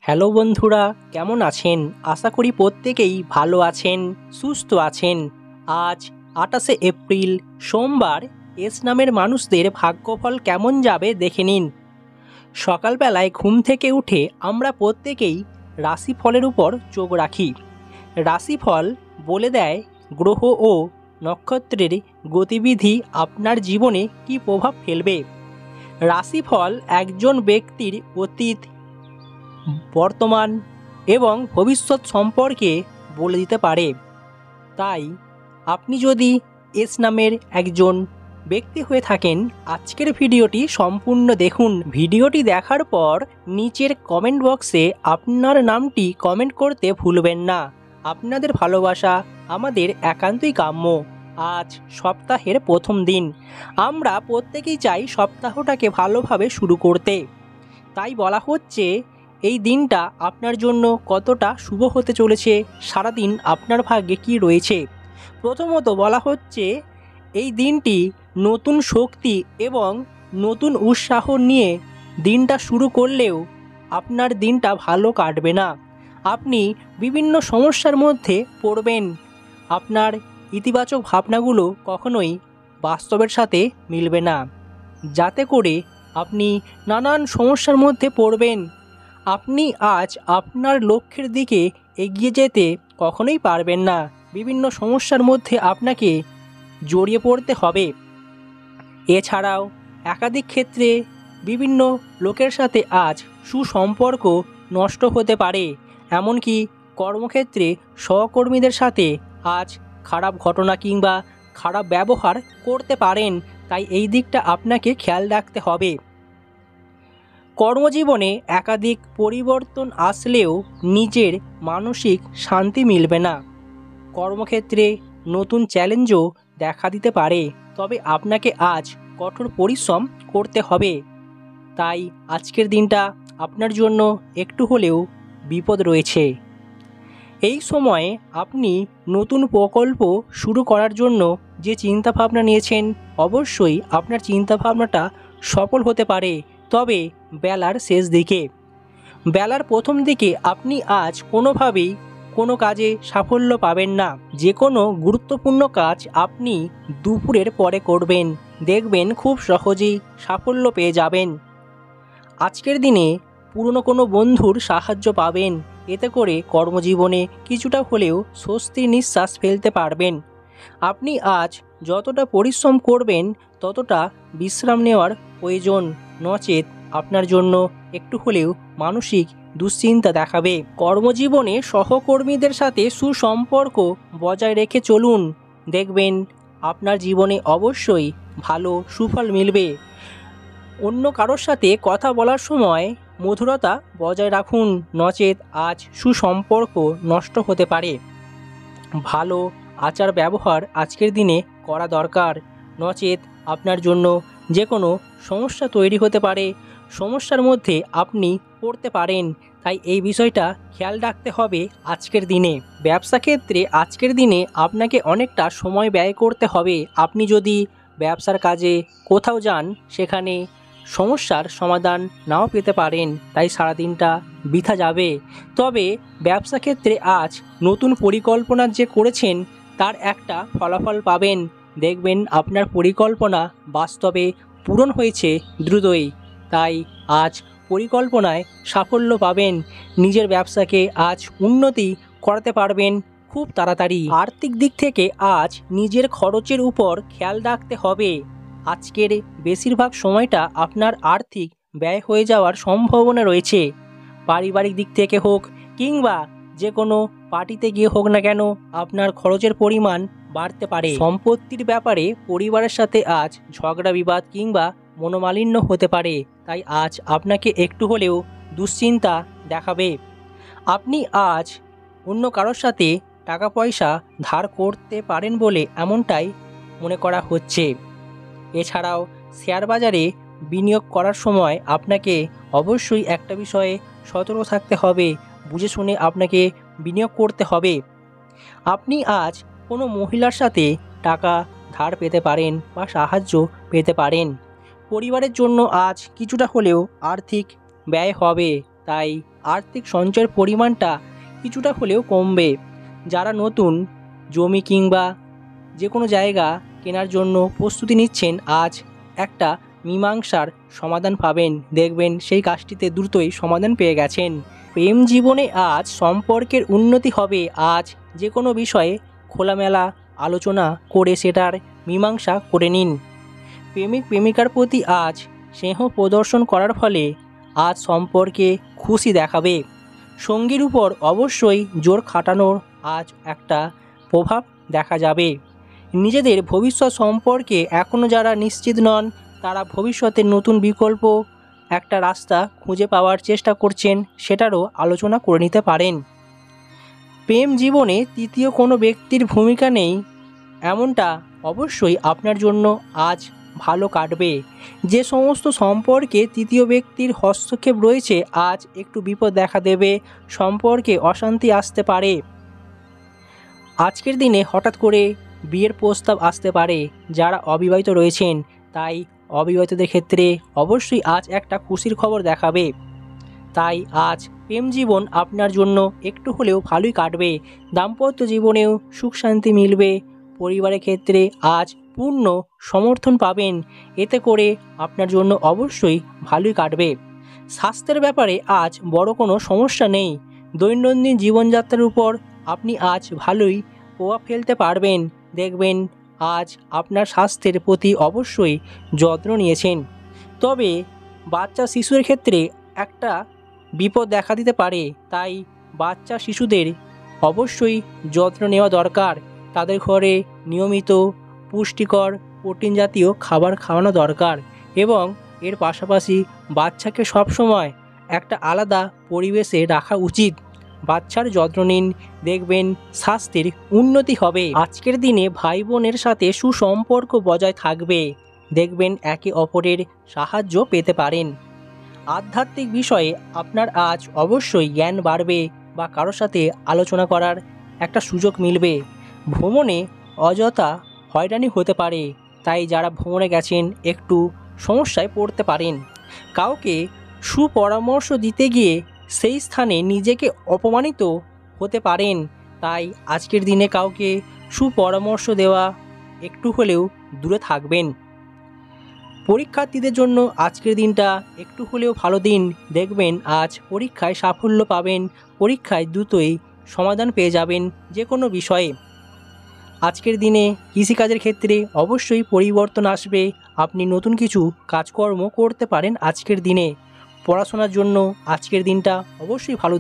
Hello বন্ধুরা, কেমন আছেন? আশা করি প্রত্যেকেই ভালো আছেন, সুস্থ আছেন। আজ ২৮শে এপ্রিল সোমবার। এস নামের মানুষদের ভাগ্যফল কেমন যাবে দেখে নিন। সকালবেলায় ঘুম থেকে উঠে আমরা প্রত্যেকেই রাশিফলের উপর চোখ রাখি। রাশিফল বলে দেয় গ্রহ ও নক্ষত্রের গতিবিধি আপনার জীবনে কী প্রভাব ফেলবে। রাশিফল একজন ব্যক্তির অতীত, বর্তমান এবং ভবিষ্যৎ সম্পর্কে বলে দিতে পারে। তাই আপনি যদি এস নামের একজন ব্যক্তি হয়ে থাকেন, আজকের ভিডিওটি সম্পূর্ণ দেখুন। ভিডিওটি দেখার পর নিচের কমেন্ট বক্সে আপনার নামটি কমেন্ট করতে ভুলবেন না। আপনাদের ভালোবাসা আমাদের একান্তই কাম্য। আজ সপ্তাহের প্রথম দিন। আমরা প্রত্যেকেই চাই সপ্তাহটাকে ভালোভাবে শুরু করতে। তাই বলা হচ্ছে এই দিনটা আপনার জন্য কতটা শুভ হতে চলেছে, সারাদিন আপনার ভাগ্যে কী রয়েছে। প্রথমত বলা হচ্ছে এই দিনটি নতুন শক্তি এবং নতুন উৎসাহ নিয়ে দিনটা শুরু করলেও আপনার দিনটা ভালো কাটবে না। আপনি বিভিন্ন সমস্যার মধ্যে পড়বেন। আপনার ইতিবাচক ভাবনাগুলো কখনোই বাস্তবের সাথে মিলবে না, যাতে করে আপনি নানান সমস্যার মধ্যে পড়বেন। আপনি আজ আপনার লক্ষ্যের দিকে এগিয়ে যেতে কখনোই পারবেন না। বিভিন্ন সমস্যার মধ্যে আপনাকে জড়িয়ে পড়তে হবে। এছাড়াও একাধিক ক্ষেত্রে বিভিন্ন লোকের সাথে আজ সুসম্পর্ক নষ্ট হতে পারে। এমনকি কর্মক্ষেত্রে সহকর্মীদের সাথে আজ খারাপ ঘটনা কিংবা খারাপ ব্যবহার করতে পারেন। তাই এই দিকটা আপনাকে খেয়াল রাখতে হবে। কর্মজীবনে একাধিক পরিবর্তন আসলেও নিজের মানসিক শান্তি মিলবে না। কর্মক্ষেত্রে নতুন চ্যালেঞ্জও দেখা দিতে পারে, তবে আপনাকে আজ কঠোর পরিশ্রম করতে হবে। তাই আজকের দিনটা আপনার জন্য একটু হলেও বিপদ রয়েছে। এই সময়ে আপনি নতুন প্রকল্প শুরু করার জন্য যে চিন্তাভাবনা নিয়েছেন, অবশ্যই আপনার চিন্তাভাবনাটা সফল হতে পারে, তবে বেলার শেষ দিকে। বেলার প্রথম দিকে আপনি আজ কোনোভাবেই কোনো কাজে সাফল্য পাবেন না। যে কোনো গুরুত্বপূর্ণ কাজ আপনি দুপুরের পরে করবেন, দেখবেন খুব সহজেই সাফল্য পেয়ে যাবেন। আজকের দিনে পুরনো কোনো বন্ধুর সাহায্য পাবেন, এতে করে কর্মজীবনে কিছুটা হলেও স্বস্তির নিঃশ্বাস ফেলতে পারবেন। আপনি আজ যতটা পরিশ্রম করবেন ততটা বিশ্রাম নেওয়ার প্রয়োজন, নচেত আপনার জন্য একটু হলেও মানসিক দুশ্চিন্তা দেখাবে। কর্মজীবনে সহকর্মীদের সাথে সুসম্পর্ক বজায় রেখে চলুন, দেখবেন আপনার জীবনে অবশ্যই ভালো সুফল মিলবে। অন্য কারোর সাথে কথা বলার সময় মধুরতা বজায় রাখুন, নচেত আজ সুসম্পর্ক নষ্ট হতে পারে। ভালো আচার ব্যবহার আজকের দিনে করা দরকার, নচেত আপনার জন্য যে কোনো সমস্যা তৈরি হতে পারে। সমস্যার মধ্যে আপনি পড়তে পারেন, তাই এই বিষয়টা খেয়াল রাখতে হবে আজকের দিনে। ব্যবসা ক্ষেত্রে আজকের দিনে আপনাকে অনেকটা সময় ব্যয় করতে হবে। আপনি যদি ব্যবসার কাজে কোথাও যান, সেখানে সমস্যার সমাধান নাও পেতে পারেন, তাই সারাদিনটা বৃথা যাবে। তবে ব্যবসা ক্ষেত্রে আজ নতুন পরিকল্পনা যে করেছেন তার একটা ফলাফল পাবেন, দেখবেন আপনার পরিকল্পনা বাস্তবে পূরণ হয়েছে দ্রুতই। তাই আজ পরিকল্পনায় সাফল্য পাবেন। নিজের ব্যবসাকে আজ উন্নতি করাতে পারবেন খুব তাড়াতাড়ি। আর্থিক দিক থেকে আজ নিজের খরচের উপর খেয়াল রাখতে হবে। আজকের বেশিরভাগ সময়টা আপনার আর্থিক ব্যয় হয়ে যাওয়ার সম্ভাবনা রয়েছে। পারিবারিক দিক থেকে হোক কিংবা যে কোনো পার্টিতে গিয়ে হোক না কেন, আপনার খরচের পরিমাণ বাড়তে পারে। সম্পত্তির ব্যাপারে পরিবারের সাথে আজ ঝগড়া বিবাদ কিংবা মনোমালিন্য হতে পারে, তাই আজ আপনাকে একটু হলেও দুশ্চিন্তা দেখাবে। আপনি আজ অন্য কারোর সাথে টাকা পয়সা ধার করতে পারেন বলে এমনটাই মনে করা হচ্ছে। এছাড়াও শেয়ার বাজারে বিনিয়োগ করার সময় আপনাকে অবশ্যই একটা বিষয়ে সতর্ক থাকতে হবে, বুঝে শুনে আপনাকে বিনিয়োগ করতে হবে। আপনি আজ কোনো মহিলার সাথে টাকা ধার পেতে পারেন বা সাহায্য পেতে পারেন। পরিবারের জন্য আজ কিছুটা হলেও আর্থিক ব্যয় হবে, তাই আর্থিক সঞ্চয়ের পরিমাণটা কিছুটা হলেও কমবে। যারা নতুন জমি কিংবা যে কোনো জায়গা কেনার জন্য প্রস্তুতি নিচ্ছেন, আজ একটা মীমাংসার সমাধান পাবেন। দেখবেন সেই কাজটিতে দ্রুতই সমাধান পেয়ে গেছেন। প্রেম জীবনে আজ সম্পর্কের উন্নতি হবে। আজ যে কোনো বিষয়ে খোলামেলা আলোচনা করে সেটার মীমাংসা করে নিন। প্রেমিক প্রেমিকার প্রতি আজ স্নেহ প্রদর্শন করার ফলে আজ সম্পর্কে খুশি দেখাবে। সঙ্গীর উপর অবশ্যই জোর খাটানোর আজ একটা প্রভাব দেখা যাবে। নিজেদের ভবিষ্যৎ সম্পর্কে এখনও যারা নিশ্চিত নন, তারা ভবিষ্যতের নতুন বিকল্প একটা রাস্তা খুঁজে পাওয়ার চেষ্টা করছেন, সেটারও আলোচনা করে নিতে পারেন। প্রেম জীবনে তৃতীয় কোনো ব্যক্তির ভূমিকা নেই, এমনটা অবশ্যই আপনার জন্য আজ ভালো কাটবে। যে সমস্ত সম্পর্কে তৃতীয় ব্যক্তির হস্তক্ষেপ রয়েছে, আজ একটু বিপদ দেখা দেবে, সম্পর্কে অশান্তি আসতে পারে। আজকের দিনে হঠাৎ করে বিয়ের প্রস্তাব আসতে পারে। যারা অবিবাহিত রয়েছেন, তাই অবিবাহিতদের ক্ষেত্রে অবশ্যই আজ একটা খুশির খবর দেখাবে। তাই আজ প্রেম জীবন আপনার জন্য একটু হলেও ভালোই কাটবে। দাম্পত্য জীবনেও সুখ শান্তি মিলবে। পরিবারের ক্ষেত্রে আজ পূর্ণ সমর্থন পাবেন, এতে করে আপনার জন্য অবশ্যই ভালোই কাটবে। স্বাস্থ্যের ব্যাপারে আজ বড় কোনো সমস্যা নেই। দৈনন্দিন জীবনযাত্রার উপর আপনি আজ ভালোই প্রভাব ফেলতে পারবেন। দেখবেন আজ আপনার স্বাস্থ্যের প্রতি অবশ্যই যত্ন নিয়েছেন। তবে বাচ্চা শিশুর ক্ষেত্রে একটা বিপদ দেখা দিতে পারে, তাই বাচ্চা শিশুদের অবশ্যই যত্ন নেওয়া দরকার। তাদের ঘরে নিয়মিত পুষ্টিকর প্রোটিন জাতীয় খাবার খাওয়ানো দরকার এবং এর পাশাপাশি বাচ্চাকে সবসময় একটা আলাদা পরিবেশে রাখা উচিত। বাচ্চার যত্ন নিন, দেখবেন স্বাস্থ্যের উন্নতি হবে। আজকের দিনে ভাই বোনের সাথে সুসম্পর্ক বজায় থাকবে। দেখবেন একে অপরের সাহায্য পেতে পারেন। আধ্যাত্মিক বিষয়ে আপনার আজ অবশ্যই জ্ঞান বাড়বে বা কারোর সাথে আলোচনা করার একটা সুযোগ মিলবে। ভ্রমণে অযথা হয়রানি হতে পারে, তাই যারা ভ্রমণে গেছেন একটু সমস্যায় পড়তে পারেন। কাউকে সুপরামর্শ দিতে গিয়ে সেই স্থানে নিজেকে অপমানিত হতে পারেন, তাই আজকের দিনে কাউকে সুপরামর্শ দেওয়া একটু হলেও দূরে থাকবেন। পরীক্ষার্থীদের জন্য আজকের দিনটা একটু হলেও ভালো দিন। দেখবেন আজ পরীক্ষায় সাফল্য পাবেন, পরীক্ষায় দ্রুতই সমাধান পেয়ে যাবেন যে কোনো বিষয়ে। আজকের দিনে কৃষিকাজের ক্ষেত্রে অবশ্যই পরিবর্তন আসবে। আপনি নতুন কিছু কাজকর্ম করতে পারেন আজকের দিনে। পড়াশোনার জন্য আজকের দিনটা অবশ্যই ভালো।